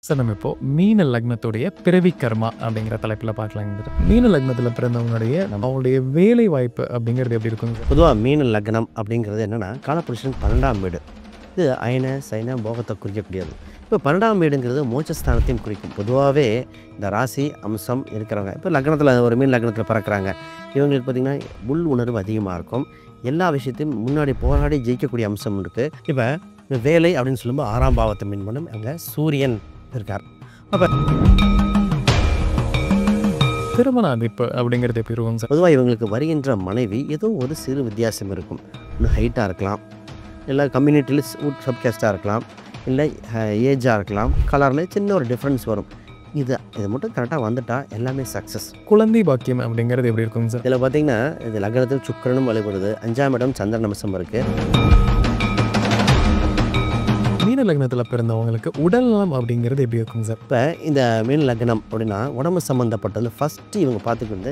Sir நம்ம இப்போ மீன லக்னத்துடைய பிறவி கர்மா அப்படிங்கிற தலைப்பில் பார்க்கலாங்க. மீன லக்னத்தில் பிறந்தவங்களுடைய அவங்களுடைய வேலை வாய்ப்பு அப்படிங்கிறது எப்படி இருக்குங்க சார்? பொதுவாக மீன லக்னம் அப்படிங்கிறது என்னென்னா காலபுருஷன் 12ஆம் வீடு. இது அயன சைன போகத்தை குறிக்கக்கூடியது. இப்போ 12ஆம் வீடுங்கிறது மோட்சஸ்தானத்தையும் குறிக்கும். பொதுவாகவே இந்த ராசி அம்சம் இருக்கிறவங்க இப்போ லக்னத்தில் ஒரு மீன் லக்னத்தில் பிறக்கிறாங்க. இவங்களுக்கு பார்த்திங்கன்னா உள் உணர்வு அதிகமாக இருக்கும். எல்லா விஷயத்தையும் முன்னாடி போராடி ஜெயிக்கக்கூடிய அம்சம் இருக்குது. இப்போ வேலை அப்படின்னு சொல்லும்போது 6ஆம் பாவத்தை மீன் பண்ணும் அங்கே சூரியன் இருக்கார். அப்போ திருமண அமைப்பு அப்படிங்கிறது எப்படி இருக்குங்க சார்? பொதுவாக இவங்களுக்கு வருகின்ற மனைவி ஏதோ ஒரு சிறு வித்தியாசம் இருக்கும். இன்னும் ஹைட்டாக இருக்கலாம், இல்லை கம்யூனிட்டியில் சப்காஸ்டாக இருக்கலாம், இல்லை ஏஜாக இருக்கலாம், கலரில் சின்ன ஒரு டிஃப்ரென்ஸ் வரும். இது மட்டும் கரெக்டாக வந்துட்டால் எல்லாமே சக்ஸஸ். குழந்தை பாக்கியம் அப்படிங்கிறது எப்படி இருக்குங்க சார்? இதில் பார்த்திங்கன்னா இது லக்னத்தில் சுக்கிரனும் வழிபடுது. 5ஆம் இடம் சந்திரன் அம்சம் இருக்குது. மீன லக்னத்தில் பிறந்தவங்களுக்கு உடல் நலம் அப்படிங்கிறது எப்படி இருக்குங்க சார்? இப்போ இந்த மீன் லக்னம் அப்படின்னா உடம்பு சம்மந்தப்பட்டது ஃபஸ்ட்டு இவங்க பார்த்துக்கிறது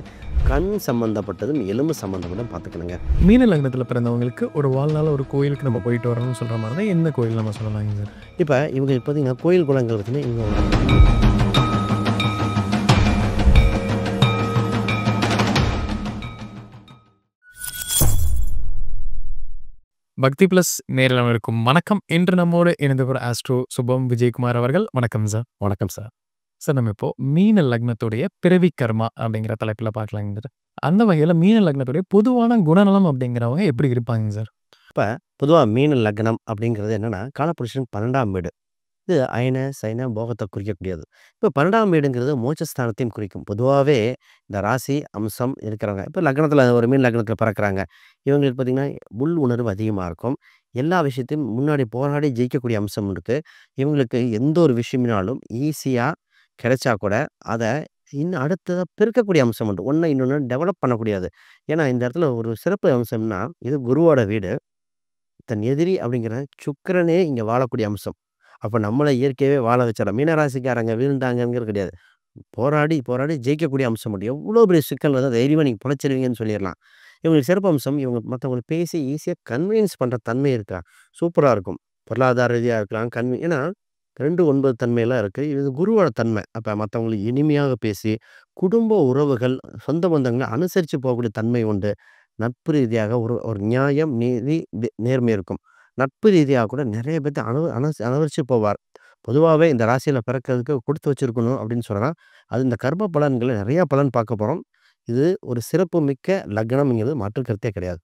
கண் சம்மந்தப்பட்டதும் எலும்பு சம்மந்தப்பட்டதும் பார்த்துக்கணுங்க. மீன லக்னத்தில் பிறந்தவங்களுக்கு ஒரு வாழ்நாள் ஒரு கோயிலுக்கு நம்ம போயிட்டு வரணும்னு சொல்கிற மாதிரி தான் எந்த கோயில் நம்ம சொல்லலாங்க சார்? இப்போ இவங்க பார்த்திங்கன்னா கோயில் குளங்கள் பார்த்திங்கன்னா இவங்க பக்தி பிளஸ் நேரில் இருக்கும் வணக்கம். இன்று நம்மோடு இணைந்தவர் ஆஸ்ட்ரோ சுபம் விஜயகுமார் அவர்கள். வணக்கம் சார். வணக்கம் சார். சார் நம்ம இப்போ மீன லக்னத்துடைய பிறவி கர்மா அப்படிங்கிற தலைப்பில் பார்க்கலாங்க. அந்த வகையில் மீன லக்னத்துடைய பொதுவான குணநலம் அப்படிங்கிறவங்க எப்படி இருப்பாங்க சார்? இப்போ பொதுவாக மீன லக்னம் அப்படிங்கிறது என்னென்னா காலபுருஷன் 12ஆம் வீடு. இது அயன சைன போகத்தை குறிக்கக்கூடியது. இப்போ 12ஆம் வீடுங்கிறது மோட்சஸ்தானத்தையும் குறிக்கும். பொதுவாகவே இந்த ராசி அம்சம் இருக்கிறவங்க இப்போ லக்னத்தில் ஒரு மீன் லக்னத்தில் பிறக்கிறாங்க. இவங்களுக்கு பார்த்திங்கன்னா உள் உணர்வு அதிகமாக இருக்கும். எல்லா விஷயத்தையும் முன்னாடி போராடி ஜெயிக்கக்கூடிய அம்சம் இருக்குது. இவங்களுக்கு எந்த ஒரு விஷயம்னாலும் ஈஸியாக கிடைச்சா கூட அதை இன்னும் அடுத்ததாக பெருக்கக்கூடிய அம்சம் உண்டு. ஒன்று இன்னொன்று டெவலப் பண்ணக்கூடியது. ஏன்னா இந்த இடத்துல ஒரு சிறப்பு அம்சம்னா இது குருவோட வீடு. தன் எதிரி அப்படிங்கிற சுக்கிரனே இங்கே வாழக்கூடிய அம்சம். அப்போ நம்மளை இயற்கையாகவே வாழ வச்சிடலாம். மீனராசிக்காரங்க வீழ்ந்தாங்கிறது கிடையாது. போராடி போராடி ஜெயிக்கக்கூடிய அம்சம் உண்டு. எவ்வளோ பெரிய சிக்கல் வந்து தைரியமாக நீங்கள் பிழைச்சிருவீங்கன்னு சொல்லிடலாம். இவங்களுக்கு சிறப்பு அம்சம் இவங்க மற்றவங்களை பேசி ஈஸியாக கன்வின்ஸ் பண்ணுற தன்மை இருக்கா சூப்பராக இருக்கும். பொருளாதார ரீதியாக இருக்கலாம் ஏன்னா 2-9 தன்மையெல்லாம் இருக்குது. இது குருவோட தன்மை. அப்போ மற்றவங்களை இனிமையாக பேசி குடும்ப உறவுகள் சொந்த பந்தங்களை அனுசரித்து போகக்கூடிய தன்மை உண்டு. நட்பு ரீதியாக ஒரு ஒரு நியாயம் நீதி நேர்மை இருக்கும். நட்பு ரீதியாக கூட நிறைய பேர்த்த அனுசரித்து போவார். பொதுவாகவே இந்த ராசியில் பிறக்கிறதுக்கு கொடுத்து வச்சுருக்கணும் அப்படின்னு சொன்னால் அது இந்த கர்ம பலன்களை நிறையா பலன் பார்க்க போகிறோம். இது ஒரு சிறப்பு மிக்க லக்னம்ங்கிறது மாற்று கருத்தே கிடையாது.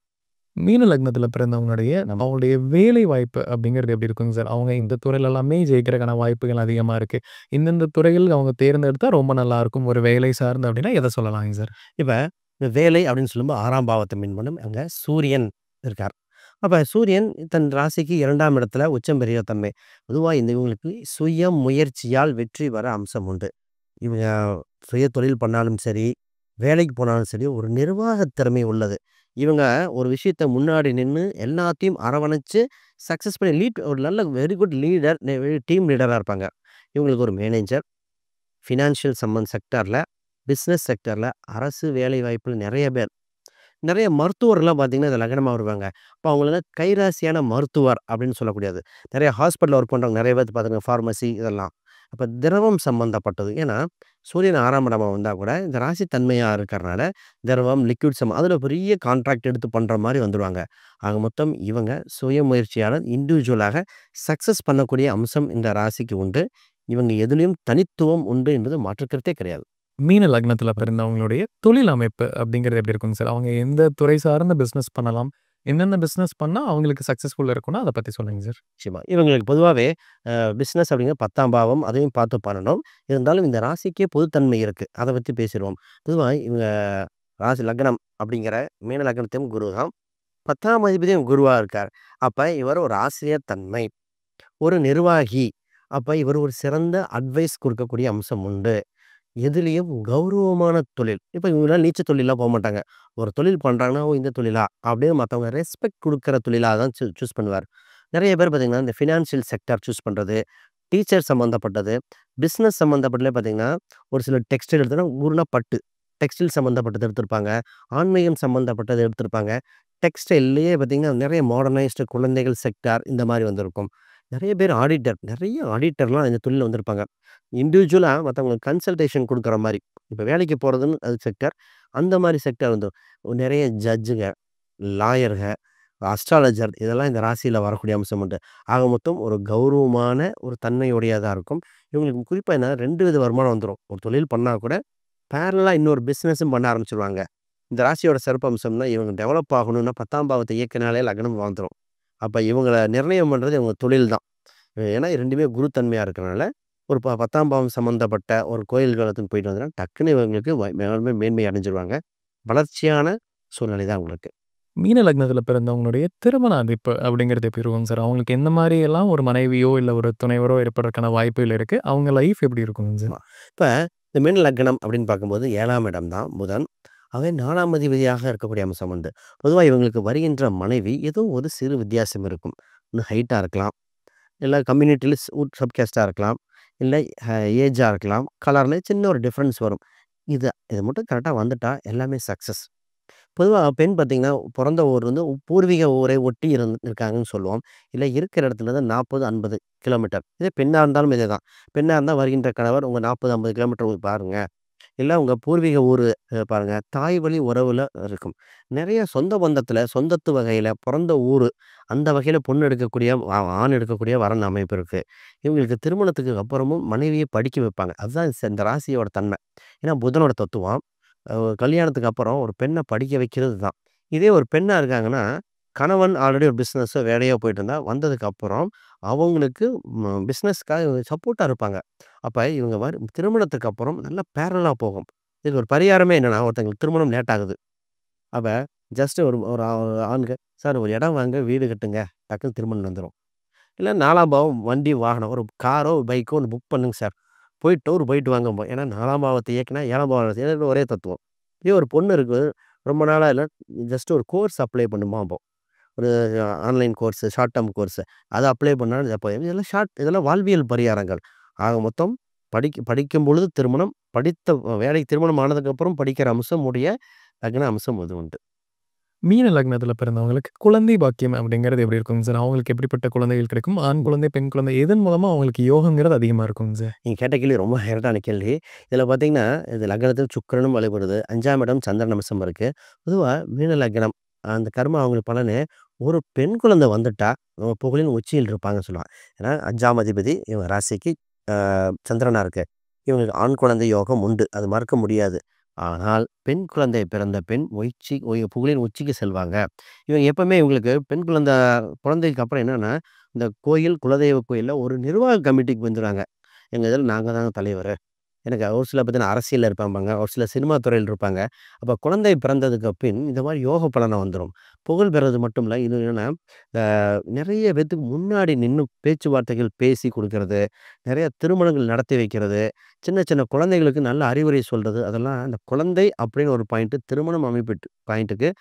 மீன லக்னத்தில் பிறந்தவங்களுடைய அவங்களுடைய வேலை வாய்ப்பு அப்படிங்கிறது எப்படி இருக்குங்க சார்? அவங்க இந்த துறையில் எல்லாமே ஜெயிக்கிறதுக்கான வாய்ப்புகள் அதிகமாக இருக்குது. இந்தந்த துறைகள் அவங்க தேர்ந்தெடுத்தால் ரொம்ப நல்லாயிருக்கும் ஒரு வேலை சார்ந்து அப்படின்னா எதை சொல்லலாங்க சார்? இப்போ இந்த வேலை அப்படின்னு சொல்லும்போது 6ஆம் பாவத்தை மீன் பண்ணும் அங்கே சூரியன் இருக்கார். அப்போ சூரியன் தன் ராசிக்கு 2ஆம் இடத்துல உச்சம் பெரிய தன்மை. பொதுவாக இவங்களுக்கு சுய முயற்சியால் வெற்றி வர அம்சம் உண்டு. இவங்க சுய தொழில் பண்ணாலும் சரி, வேலைக்கு போனாலும் சரி, ஒரு நிர்வாக திறமை உள்ளது. இவங்க ஒரு விஷயத்த முன்னாடி நின்று எல்லாத்தையும் அரவணைச்சு சக்ஸஸ் பண்ணி ஒரு நல்ல வெரி குட் லீடர், டீம் லீடராக இருப்பாங்க. இவங்களுக்கு ஒரு மேனேஜர், ஃபினான்ஷியல் செக்டாரில், பிஸ்னஸ் செக்டரில், அரசு வேலை வாய்ப்பில் நிறைய மருத்துவர்லாம் பார்த்திங்கன்னா இந்த லக்னமாக வருவாங்க. அப்போ அவங்கள கைராசியான மருத்துவர் அப்படின்னு சொல்லக்கூடியது. நிறைய ஹாஸ்பிட்டலில் ஒர்க் பண்ணுறவங்க நிறைய பேர் பார்த்துங்க, ஃபார்மசி இதெல்லாம். அப்போ திரவம் சம்மந்தப்பட்டது. ஏன்னா சூரியன் 6ஆம் இடமாக வந்தால் கூட இந்த ராசி தன்மையாக இருக்கிறனால திரவம் லிக்விட் அதில் பெரிய கான்ட்ராக்ட் எடுத்து பண்ணுற மாதிரி வந்துடுவாங்க. ஆக மொத்தம் இவங்க சுய முயற்சியாளர் இண்டிவிஜுவலாக சக்ஸஸ் பண்ணக்கூடிய அம்சம் இந்த ராசிக்கு உண்டு. இவங்க எதுலேயும் தனித்துவம் உண்டு என்பது மாற்றுக்கருத்தே கிடையாது. மீன லக்னத்தில் பிறந்தவங்களுடைய தொழில் அமைப்பு அப்படிங்கிறது எப்படி இருக்குங்க சார்? அவங்க எந்த துறை சார்ந்த பிஸ்னஸ் பண்ணலாம், என்னென்ன பிஸ்னஸ் பண்ணால் அவங்களுக்கு சக்ஸஸ்ஃபுல்லாக இருக்குன்னா அதை பற்றி சொல்லுங்கள் சார். நிச்சயமா இவங்களுக்கு பொதுவாகவே பிஸ்னஸ் அப்படிங்கிற 10ஆம் பாவம் அதையும் பார்த்து பண்ணணும். இருந்தாலும் இந்த ராசிக்கே பொதுத்தன்மை இருக்குது. அதை பற்றி பேசிடுவோம். பொதுவாக இவங்க ராசி லக்னம் அப்படிங்கிற மீன லக்னத்தையும் குரு தான். 10ஆம் அதிபதியும் குருவாக இருக்கார். அப்போ இவர் ஒரு ஆசிரியர் தன்மை, ஒரு நிர்வாகி. அப்போ இவர் ஒரு சிறந்த அட்வைஸ் கொடுக்கக்கூடிய அம்சம் உண்டு. எதுலேயும் கௌரவமான தொழில். இப்போ இவங்களாம் நீச்ச தொழிலாம் போக மாட்டாங்க. ஒரு தொழில் பண்ணுறாங்கன்னா இந்த தொழிலா அப்படின்னு மற்றவங்க ரெஸ்பெக்ட் கொடுக்குற தொழிலாக தான் சூஸ் பண்ணுவார். நிறைய பேர் பார்த்திங்கன்னா இந்த ஃபினான்ஷியல் செக்டார் சூஸ் பண்ணுறது, டீச்சர் சம்மந்தப்பட்டது, பிஸ்னஸ் சம்மந்தப்பட்டதுலேயே பார்த்திங்கன்னா ஒரு சில டெக்ஸ்டைல் எடுத்தோன்னா ஊர்னா பட்டு டெக்ஸ்டைல் சம்மந்தப்பட்டது எடுத்திருப்பாங்க. ஆன்மீகம் சம்மந்தப்பட்டது எடுத்திருப்பாங்க. டெக்ஸ்டைல்லையே பார்த்திங்கன்னா நிறைய மாடர்னைஸ்டு குழந்தைகள் செக்டார் இந்த மாதிரி வந்திருக்கும். நெறைய பேர் நெறைய ஆடிட்டர்லாம் இந்த தொழில்ல வந்திருப்பாங்க. இண்டிவிஜுவலா மத்தவங்களுக்கு கன்சல்டேஷன் குடுக்குற மாரி. இப்ப வேலைக்கு போறதுன்னு அது செக்டார். அந்த மாரி செக்டார் வந்து நெறைய ஜட்ஜுங்க, லாயர்க, அஸ்ட்ராலஜர் இதெல்லாம் இந்த ராசியில வரக்கூடிய அம்சம் உண்டு. ஆக மொத்தம் ஒரு கௌரவமான ஒரு தன்மையுடையதா இருக்கும். இவங்களுக்கு குறிப்பா என்ன 2 வித வருமானம் வந்துரும். ஒரு தொழில் பண்ணா கூட பேரலலா இன்னொரு பிசினஸும் பண்ண ஆரம்பிச்சுருவாங்க. இந்த ராசியோட சிறப்பு அம்சம்னா, இவங்க டெவலப் ஆகணும்னா 10ஆம் பாவத்த இயக்குனாலே லக்னம் வந்துரும். அப்ப இவங்கள நிர்ணயம் பண்றது இவங்க தொழில் தான். ஏன்னா 2மே குரு தன்மையா இருக்கனால, ஒரு 10ஆம் பாவம் சம்மந்தப்பட்ட ஒரு கோயில் காலத்துக்கு போயிட்டு வந்தா, டக்குனு இவங்களுக்கு மேலுமே மேன்மை அடைஞ்சிருவாங்க. வளர்ச்சியான சூழ்நிலை தான் உங்களுக்கு. மீன லக்னத்தில பிறந்தவங்களுடைய திருமண அமைப்பு அப்படிங்கிறது எப்படி இருக்குங்க சார்? அவங்களுக்கு எந்த மாரியெல்லாம் ஒரு மனைவியோ, இல்ல ஒரு துணைவரோ ஏற்படுறதுக்கான வாய்ப்புகள் இருக்கு? அவங்க லைஃப் எப்படி இருக்குங்க சார்? ஆமா. இப்ப இந்த மீன லக்னம் அப்படின்னு பார்க்கும்போது 7ஆம் இடம் தான் புதன். அவன் 4ஆம் அதிபதியாக இருக்கக்கூடிய அம்சம் உண்டு. பொதுவா இவங்களுக்கு வருகின்ற மனைவி ஏதோ ஒரு சிறு வித்தியாசம் இருக்கும். ஒண்ணு ஹைட்டா இருக்கலாம். இல்ல கம்யூனிட்டில சப் கேஸ்ட்டா இருக்கலாம். இல்ல ஏஜா இருக்கலாம். கலர்ல சின்ன ஒரு டிஃபரன்ஸ் வரும். இது மட்டும் கரெக்ட்டா வந்துட்டா எல்லாமே சக்சஸ். பொதுவா பெண் பார்த்தீங்கன்னா, பொறந்த ஊர் வந்து பூர்வீக ஊரை ஒட்டி இருக்காங்கன்னு சொல்லுவோம். இல்ல இருக்கிற இடத்துலருந்து 40, 50 கிலோமீட்டர். இதே பெண்ணா இருந்தாலும் இதேதான். பெண்ணா இருந்தா வருகின்ற கணவர் உங்க 40, 50 கிலோமீட்டர் பாருங்க. இல்ல உங்க பூர்வீக ஊரு பாருங்க. தாய் வழி உறவுல இருக்கும். நெறைய சொந்த பந்தத்துல, சொந்தத்து வகையில, பொறந்த ஊரு, அந்த வகையில பொண்ணு எடுக்கக்கூடிய ஆண் எடுக்கக்கூடிய வரன் அமைப்பு இருக்கு. இவங்களுக்கு திருமணத்துக்கு அப்புறமும் மனைவிய படிக்க வைப்பாங்க. அதுதான் இந்த ராசியோட தன்மை. ஏன்னா புதனோட தத்துவம். கல்யாணத்துக்கு அப்புறம் ஒரு பெண்ண படிக்க வைக்கிறது தான். இதே ஒரு பெண்ணா இருக்காங்கன்னா, கணவன் ஆல்ரெடி ஒரு பிசினஸோ, வேலையோ போயிட்டு இருந்தா, வந்ததுக்கு அப்புறம் அவங்களுக்கு பிசினஸ்க்காக சப்போர்ட்டா இருப்பாங்க. அப்ப இவங்க திருமணத்துக்கு அப்புறம் நல்லா பேரலலா போகும். இதுக்கு ஒரு பரிகாரமே என்னன்னா, ஒருத்தங்களுக்கு திருமணம் லேட் ஆகுது. அப்ப ஜஸ்ட் ஒரு ஒரு ஆண்கள், "சார் ஒரு இடம் வாங்க, வீடு கட்டுங்க." டக்குனு திருமணம் வந்துரும். இல்ல 4ஆம் பாவம் வண்டி, வாகனம் ஒரு காரோ, பைக்கோ ஒண்ணு புக் பண்ணுங்க சார். போயிட்டு டூர் போயிட்டு வாங்கம்போம். ஏன்னா 4ஆம் பாவத்த இயக்குனா 7ஆம் பாவம் 2 ஒரே தத்துவம். இதே ஒரு பொண்ணு இருக்கு. ரொம்ப நாளா இல்ல ஜஸ்ட் ஒரு கோர்ஸ் அப்ளை பண்ணுமாம்போம். ஒரு online course, short term course. அத அப்ளை பண்ணா அப்ப இதெல்லாம் வாழ்வியல் பரிகாரங்கள். ஆக மொத்தம் படிக்கும் பொழுது திருமணம், வேலைக்கு திருமணம் ஆனதுக்கப்புறம் படிக்கிற அம்சம் உடைய லக்ன அம்சம் இது உண்டு. மீன லக்னத்தில பிறந்தவங்களுக்கு குழந்தை பாக்கியம் அப்படிங்கிறது எப்படி இருக்குங்க சார்? அவங்களுக்கு எப்படிப்பட்ட குழந்தைகள் கிடைக்கும்? ஆண் குழந்தை, பெண் குழந்தை எதன் மூலமா அவங்களுக்கு யோகம்ங்கிறது அதிகமா இருக்குங்க சார்? நீங்க கேட்ட கேள்வி ரொம்ப ஹைலைட்டான கேள்வி. இதில பார்த்தீங்கன்னா, இது லக்னத்தில சுக்கிரனும் வழிபடுது. 5ஆம் இடம் சந்திரன் அம்சம் இருக்கு. பொதுவா மீன லக்னம் அந்த கர்ம அவங்களுக்கு பலனு ஒரு பெண் குழந்தை வந்துட்டா, புகழின் உச்சியில் இருப்பாங்கன்னு சொல்லுவாங்க. ஏன்னா 5ஆம் அதிபதி இவங்க ராசிக்கு சந்திரனா இருக்கு. இவங்களுக்கு ஆண் குழந்தை யோகம் உண்டு. அது மறுக்க முடியாது. ஆனால் பெண் குழந்தை பிறந்த பெண் புகழின் உச்சிக்கு செல்வாங்க. இவங்க எப்பவுமே இவங்களுக்கு பெண் குழந்தைக்கு அப்புறம் என்னன்னா, இந்த கோயில், குலதெய்வ கோயில்ல ஒரு நிர்வாக கமிட்டிக்கு வந்துருவாங்க. எங்க இதில நாங்க தாங்க தலைவரு. எனக்கு ஒரு சிலர் பார்த்தீங்கன்னா அரசியல்ல இருப்பாங்க. ஒரு சிலர் சினிமா துறையில இருப்பாங்க. அப்ப குழந்தை பிறந்ததுக்கு பின் இந்த மாரி யோக பலன் வந்துரும். புகழ் பெறது மட்டும் இல்ல. இது என்னன்னா, அ நெறைய பேத்துக்கு முன்னாடி நின்னு பேச்சுவார்த்தைகள் பேசி குடுக்கறது, நெறைய திருமணங்கள் நடத்தி வைக்கிறது, சின்ன சின்ன குழந்தைகளுக்கு நல்ல அறிவுரை சொல்றது, அதெல்லாம் அந்த குழந்தை அப்படின்னு ஒரு திருமணம் அமைப்பு பாயிண்ட்டுக்கு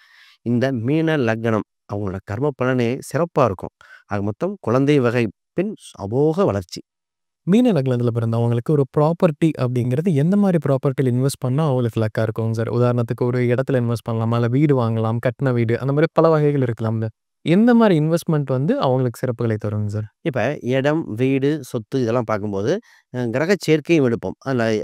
இந்த மீன லக்னம் அவங்களோட கர்ம பலனே சிறப்பா இருக்கும். ஆக மொத்தம் குழந்தை வகை பெண் அமோக வளர்ச்சி. மீன லக்னத்தில பிறந்தவங்களுக்கு ஒரு ப்ராப்பர்ட்டி அப்படிங்கிறது எந்த மாரி ப்ராப்பர்ட்டில இன்வெஸ்ட் பண்ணா அவங்களுக்கு லக்கா இருக்குங்க சார்? உதாரணத்துக்கு ஒரு இடத்துல இன்வெஸ்ட் பண்ணலாமா? இல்ல வீடு வாங்கலாம், கட்டுன வீடு அந்த மாரி பல வகைகள் இருக்கலாம்ல. எந்த மாரி இன்வெஸ்ட்மென்ட் வந்து அவங்களுக்கு சிறப்புகளை தருங்க சார்? இப்ப இடம், வீடு, சொத்து இதெல்லாம் பார்க்கும்போது, கிரக சேர்க்கையும் எடுப்போம்.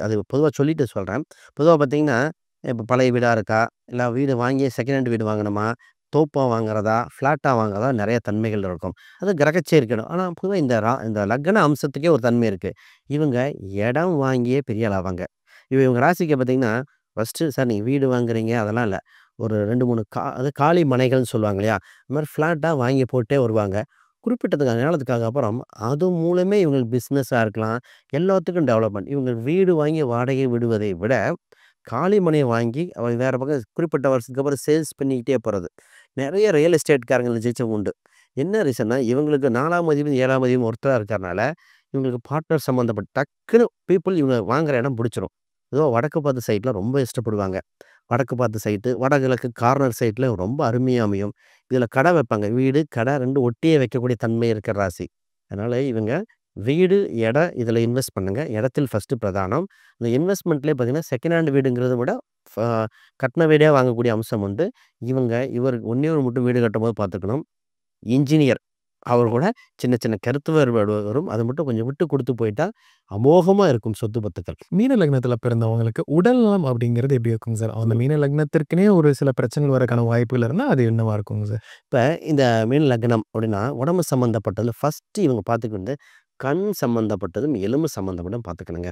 அது பொதுவா சொல்லிட்டு சொல்றேன். பொதுவா பார்த்தீங்கன்னா, இப்ப பழைய வீடா இருக்கா? இல்ல வீடு வாங்கி செகண்ட் ஹேண்ட் வீடு வாங்கணுமா? தோப்பா வாங்குறதா? ஃப்ளாட்டா வாங்குறதா? நெறைய தன்மைகள் இருக்கும். அது கிரக சேர்க்கணும். ஆனா பொதுவா இந்த லக்ன அம்சத்துக்கே ஒரு தன்மை இருக்கு. இவங்க இடம் வாங்கியே பெரிய ஆள் ஆவாங்க. இவங்க ராசிக்கு பார்த்தீங்கன்னா, ஃபர்ஸ்ட்டு சார் நீங்க வீடு வாங்குறீங்க அதெல்லாம் இல்ல. ஒரு 2, 3 அது காலி மனைகள்னு சொல்லுவாங்க இல்லையா? இந்த மாரி ஃப்ளாட்டா வாங்கி போட்டே வருவாங்க. குறிப்பிட்டதுக்கு காலத்துக்காக அப்புறம், அது மூலமே இவங்களுக்கு பிசினஸா இருக்கலாம். எல்லாத்துக்கும் டெவலப்மெண்ட். இவங்க வீடு வாங்கி வாடகை விடுவதை விட, காலி மனைய வாங்கி வேற பக்கம் குறிப்பிட்ட வருஷத்துக்கு அப்புறம் சேல்ஸ் பண்ணிக்கிட்டே போறது. நெறைய ரியல் எஸ்டேட்காரங்கள ஜெயிச்சவங்க உண்டு. என்ன ரீசன்னா, இவங்களுக்கு 4ஆம் அதிபதி, 7ஆம் அதிபதி ஒருத்தரா இருக்கறனால, இவங்களுக்கு பார்ட்னர் சம்மந்தப்பட்ட டக்குனு இவங்க வாங்குற இடம் புடிச்சிரும். அதுவும் வடக்கு பார்த்த சைட்ல ரொம்ப இஷ்டப்படுவாங்க. வடக்கு பார்த்த சைட்டு, வடகிழக்கு கார்னர் சைட்ல ரொம்ப அருமையா அமையும். இதில கடை வைப்பாங்க. வீடு, கடை 2 ஒட்டியே வைக்கக்கூடிய தன்மை இருக்கிற ராசி. அதனால இவங்க வீடு, இடம் இதில இன்வெஸ்ட் பண்ணுங்க. இடத்தில் ஃபர்ஸ்ட்டு பிரதானம். இந்த இன்வெஸ்ட்மெண்ட்லயே பார்த்தீங்கன்னா, செகண்ட் ஹேண்ட் வீடுங்கிறத விட ஃப கட்டுன வீடே வாங்கக்கூடிய அம்சம் உண்டு. இவர் ஒண்ணே ஒண்ணு மட்டும் வீடு கட்டும்போது பார்த்துக்கணும். இன்ஜினியர். அவர் கூட சின்ன சின்ன கருத்து வேறுபாடு வரும். அது மட்டும் கொஞ்சம் விட்டு குடுத்து போயிட்டா, அமோகமா இருக்கும் சொத்து பத்துக்கள். மீன லக்னத்துல பிறந்தவங்களுக்கு உடல்நலம் அப்படிங்கிறது எப்படி இருக்குங்க சார்? அந்த ம். மீன லக்னத்திற்குன்னே ஒரு சில பிரச்சனைகள் வரக்கான வாய்ப்புகள் இருந்தா, அது என்னவா இருக்குங்க சார்? இப்ப இந்த மீன லக்னம் அப்படின்னா, உடம்பு சம்மந்தப்பட்டதுல ஃபர்ஸ்ட்டு இவங்க பார்த்துக்க வேண்டியது, கண் சம்மந்தப்பட்டதும், எலும்பு சம்மந்தப்பட்டதும் பார்த்துக்கணுங்க.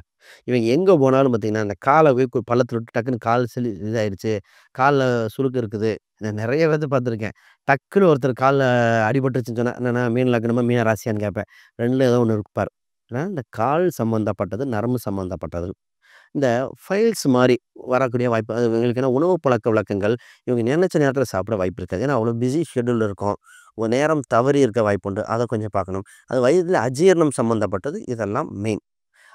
இவங்க எங்க போனாலும் பார்த்தீங்கன்னா, அந்த கால போய் பள்ளத்துல விட்டு டக்குன்னு கால் இதாயிடுச்சு, கால்ல சுளுக்கு இருக்குது. நான் நெறைய பேத்த பார்த்துருக்கேன். டக்குன்னு ஒருத்தர் கால்ல அடிபட்டுருச்சுன்னு சொன்னா, என்னண்ணா மீன லக்னமா, மீன ராசியான்னு கேட்பேன். 2ல ஏதோ ஒண்ணு இருப்பார். ஏன்னா, இந்த கால் சம்மந்தப்பட்டது, நரம்பு சம்மந்தப்பட்டது. இந்த ஃபைல்ஸ் மாரி வரக்கூடிய வாய்ப்பு அது இவங்களுக்கு ஏன்னா உணவு பழக்கவழக்கங்கள், இவங்க நினைச்ச நேரத்தில சாப்பிட வாய்ப்பு இருக்காது. ஏன்னா அவ்வளோ பிஸி ஷெட்யூல் இருக்கும். ஒரு நேரம் தவறி இருக்க வாய்ப்புண்டு. அத கொஞ்சம் பார்க்கணும். அது வயிறுல அஜீரணம் சம்மந்தப்பட்டது. இதெல்லாம் மெயின்.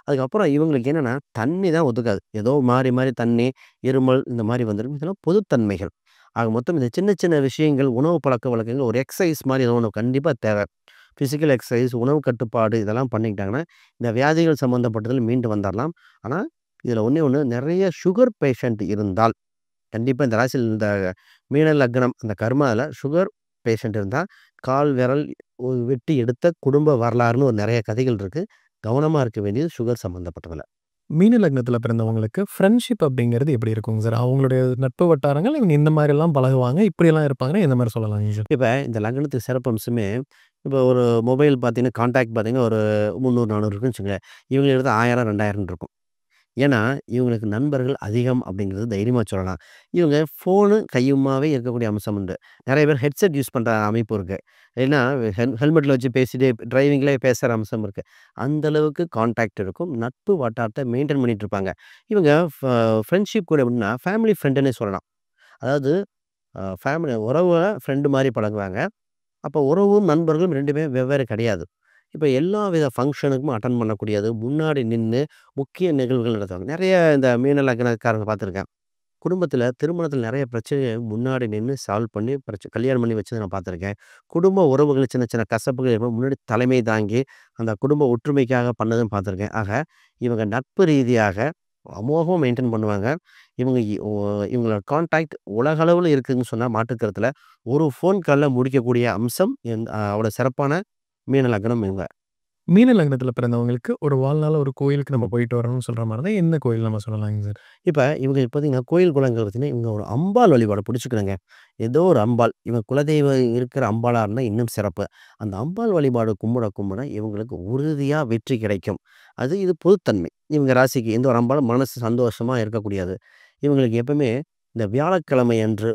அதுக்கப்புறம் இவங்களுக்கு என்னன்னா, தண்ணி தான் ஒத்துக்காது. ஏதோ மாறி மாறி தண்ணி, இருமல் இந்த மாரி வந்துரும். இதெல்லாம் பொதுத்தன்மைகள். ஆக மொத்தம் இந்த சின்ன சின்ன விஷயங்கள், உணவு பழக்கவழக்கங்கள் ஒரு எக்சர்சைஸ் மாரி ஏதோ ஒண்ணு கண்டிப்பா தேவை. பிசிக்கல் எக்சர்சைஸ், உணவு கட்டுப்பாடு இதெல்லாம் பண்ணிக்கிட்டாங்கன்னா, இந்த வியாதிகள் சம்மந்தப்பட்டதில மீண்டு வந்துரலாம். ஆனா, இதில ஒண்ணே ஒண்ணு நெறைய சுகர் பேஷண்ட் இருந்தால், கண்டிப்பா இந்த ராசியில் இந்த மீன லக்னம் இந்த கர்மால சுகர் பேஷண்ட் இருந்தா, கால் விரல் வெட்டி எடுத்த குடும்ப வரலாறுன்னு ஒரு நெறைய கதைகள் இருக்கு. கவனமா இருக்க வேண்டியது சுகர் சம்மந்தப்பட்டதுல. மீன லக்னத்துல பிறந்தவங்களுக்கு ஃப்ரெண்ட்ஷிப் அப்படிங்கிறது எப்படி இருக்குங்க சார்? அவங்களுடைய நட்பு வட்டாரங்கள் இவங்க இந்த மாரிலாம் பழகுவாங்க, இப்படியெல்லாம் இருப்பாங்கன்னா, எந்த மாரி சொல்லலாங்க சார்? இப்ப இந்த லக்னத்துக்கு சிறப்பம்சமே, இப்ப ஒரு மொபைல் பார்த்தீங்கன்னா, கான்டாக்ட் பார்த்தீங்கன்னா, ஒரு 300, 400 இருக்குன்னு வச்சுக்கங்களேன். இவங்க எடுத்தா 1000, 2000 இருக்கும். ஏன்னா, இவங்களுக்கு நண்பர்கள் அதிகம் அப்படிங்கிறது தைரியமா சொல்லலாம். இவங்க ஃபோனு கையுமாவே இருக்கக்கூடிய அம்சம் உண்டு. நெறைய பேர் ஹெட்செட் யூஸ் பண்ற அமைப்பு இருக்கு. ஏன்னா, ஹெல்மெட்ல வச்சு பேசிட்டே டிரைவிங்லயே பேசுற அம்சம் இருக்கு. அந்த அளவுக்கு கான்டாக்ட் இருக்கும். நட்பு வட்டாரத்த மெயின்டெயின் பண்ணிட்டு இருப்பாங்க. இவங்க ஃப்ரெண்ட்ஷிப் கூட எப்படின்னா, ஃபேமிலி ஃப்ரெண்டுன்னே சொல்லலாம். அதாவது ஃபேமிலி உறவுல ஃப்ரெண்டு மாரி பழகுவாங்க. அப்போ உறவும், நண்பர்களும் 2மே வெவ்வேறு கிடையாது. இப்ப எல்லா வித ஃபங்ஷனுக்கும் அட்டெண்ட் பண்ணக்கூடியது. முன்னாடி நின்னு முக்கிய நிகழ்வுகள் நடத்துவாங்க. நெறைய இந்த மீன லக்னக்காரங்க பார்த்துருக்கேன். குடும்பத்தில திருமணத்தில நெறைய பிரச்சனைய முன்னாடி நின்னு சால்வ் பண்ணி கல்யாணம் பண்ணி வச்சத நான் பார்த்துருக்கேன். குடும்ப உறவுகள் சின்ன சின்ன கசப்புகள் ஏற்படும் முன்னாடி தலைமை தாங்கி, அந்த குடும்ப ஒற்றுமைக்காக பண்ணதும் பார்த்துருக்கேன். ஆக, இவங்க நட்பு ரீதியாக அமோகமா மெயின்டெயின் பண்ணுவாங்க. இவங்க இவங்களோட கான்டாக்ட் உலக அளவுல இருக்குதுன்னு சொன்னா மாற்றுக்கருத்து இல்ல. ஒரு ஃபோன் கால்ல முடிக்கக்கூடிய அம்சம் அவ்வளோ சிறப்பான மீன லக்னம் இவங்க. மீன லக்னத்துல பிறந்தவங்களுக்கு ஒரு வாழ்நாள்ல ஒரு கோயிலுக்கு நம்ம போயிட்டு வரணும்னு சொல்ற மாரி தான், எந்த கோயில் நம்ம சொல்லலாங்க சார்? இப்ப இவங்க பார்த்தீங்கன்னா, கோயில் குளங்கள் பார்த்தீங்கன்னா, இவங்க ஒரு அம்பாள் வழிபாட புடிச்சுக்கணுங்க. ஏதோ ஒரு அம்பாள். இவங்க குலதெய்வம் இருக்கிற அம்பாளா இருந்தா இன்னும் சிறப்பு. அந்த அம்பாள் வழிபாடு கும்பிட கும்பிட இவங்களுக்கு உறுதியா வெற்றி கிடைக்கும். இது பொதுத்தன்மை. இவங்க ராசிக்கு எந்த ஒரு அம்பாளும் மனசு சந்தோஷமா இருக்கக்கூடியது. இவங்களுக்கு எப்பவுமே இந்த வியாழக்கிழமை அன்று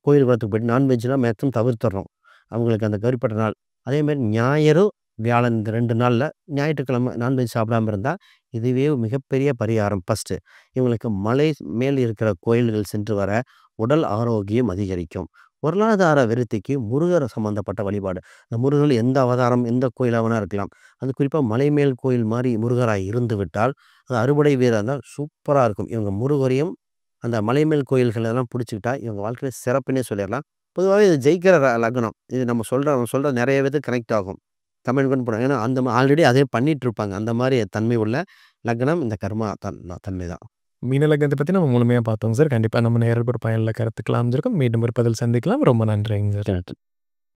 கோயில் குளத்துக்கு போயிட்டு நான்வெஜ்லாம் மேக்ஸிமம் தவிர்த்துறணும். அவங்களுக்கு அந்த கறிப்பட்ட நாள். அதேமாரி ஞாயிறு, வியாழன் இந்த 2 நாள்ல ஞாயிற்றுக்கிழமை நான்வெஜ் சாப்பிடாம இருந்தா, இதுவே மிகப்பெரிய பரிகாரம் ஃபர்ஸ்ட்டு. இவங்களுக்கு மலை மேல் இருக்கிற கோயில்கள் சென்று வர உடல் ஆரோக்கியம் அதிகரிக்கும். பொருளாதார விருத்திக்கு முருகர் சம்பந்தப்பட்ட வழிபாடு. இந்த முருகர் எந்த அவதாரம், எந்த கோயிலா வேணா இருக்கலாம். அது குறிப்பா மலைமேல் கோயில் மாரி முருகரா இருந்து விட்டால், அது அறுபடை வீரா இருந்தா சூப்பரா இருக்கும். இவங்க முருகரையும், அந்த மலைமேல் கோயில்கள் எல்லாம் புடிச்சுக்கிட்டா, இவங்க வாழ்க்கையில சிறப்புன்னே சொல்லிறலாம். பொதுவாவே இது ஜெயிக்கிற லக்னம். இது நம்ம சொல்ற நெறைய பேத்துக்கு கனெக்ட் ஆகும். கமெண்ட் போடுவாங்க. ஏன்னா, அந்த ஆல்ரெடி அதே பண்ணிட்டு இருப்பாங்க. அந்த மாரி தன்மை உள்ள லக்னம் இந்த கர்மா தன்மை தான். மீன லக்னத்த பத்தி நம்ம முழுமையா பார்த்தோங்க சார். கண்டிப்பா நம்ம நேயர்கள் ஒரு பயனுள்ள கருத்துக்கள் அமைஞ்சிருக்கும். மீண்டும் ஒரு பதில் சந்திக்கலாம். ரொம்ப நன்றிங்க சார்.